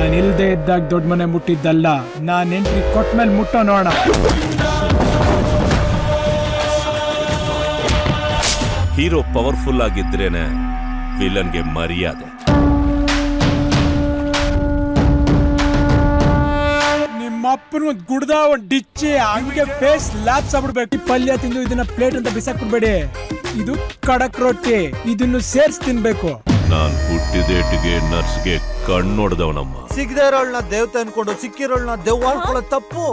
ನಾನು ಇಲ್ದೇ ಇದ್ದಾಗ ದೊಡ್ಡ ಮನೆ ಮುಟ್ಟಿದ್ದಲ್ಲ, ನಾನು ಎಂಟ್ರಿ ಕೊಟ್ಮೇಲೆ ಮುಟ್ಟೋ ನೋಡ. ಹೀರೋ ಪವರ್ಫುಲ್ ಆಗಿದ್ರೇನೆ ವಿಲನ್ಗೆ ಮರ್ಯಾದೆ. ನಿಮ್ಮಪ್ಪನ ಗುಡ್ದ ಒಂದ್ ಡಿಚ್ಚಿ ಹಂಗೆ ಫೇಸ್ ಲ್ಯಾಪ್ಸ್ ಆಗ್ಬಿಡ್ಬೇಕು. ಪಲ್ಯ ತಿಂದು ಇದನ್ನ ಪ್ಲೇಟ್ ಅಂತ ಬಿಸಾಕ್ಬಿಡ್ಬೇಡಿ. ಇದು ಕಡಕ್ ರೊಟ್ಟಿ, ಇದನ್ನು ಸೇರ್ಸ್ ತಿನ್ಬೇಕು. ನಾನ್ ಹುಟ್ಟಿದೇಟಿಗೆ ನರ್ಸ್ಗೆ ಕಣ್ಣೊಡ್ದವನಮ್ಮ. ಸಿಗದೇ ಇರೋಳ್ನ ದೇವತೆ ಅನ್ಕೊಂಡು ಸಿಕ್ಕಿರೋಳ್ನ ದೆವ್ವ ಅನ್ಕೊಳ್ಳೋ ತಪ್ಪು.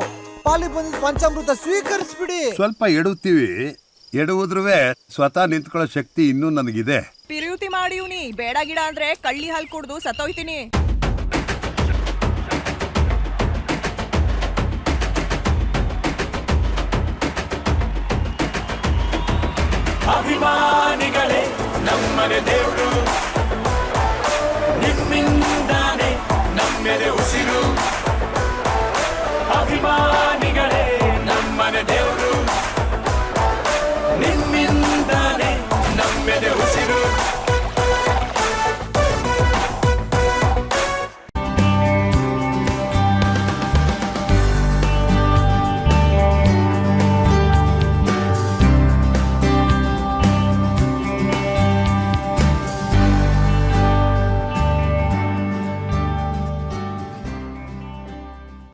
ಪಾಲಿ ಬಂದಿದ್ ಪಂಚಾಮೃತ ಸ್ವೀಕರಿಸ್ಬಿಡಿ. ಸ್ವಲ್ಪ ಎಡುತ್ತೀವಿ, ಎಡುವುದ್ರುವೆ ಸ್ವತಃ ನಿಂತ್ಕೊಳ್ಳೋ ಶಕ್ತಿ ಇನ್ನೂ ನನಗಿದೆ. ಪಿರಿಯುತಿ ಮಾಡಿವ್ನಿ, ಬೇಡ ಗಿಡ ಅಂದ್ರೆ ಕಳ್ಳಿ ಹಾಲು ಕುಡ್ದು ಸತ್ತೋಯ್ತೀನಿ. ಅಭಿಮಾನಿಗಳೇ ನಮ್ಮನೆ ದೇವ್ರು, ನಿಮ್ಮಿಂದಾನೆ ನಮ್ಮೆದೆ ಉಸಿರು.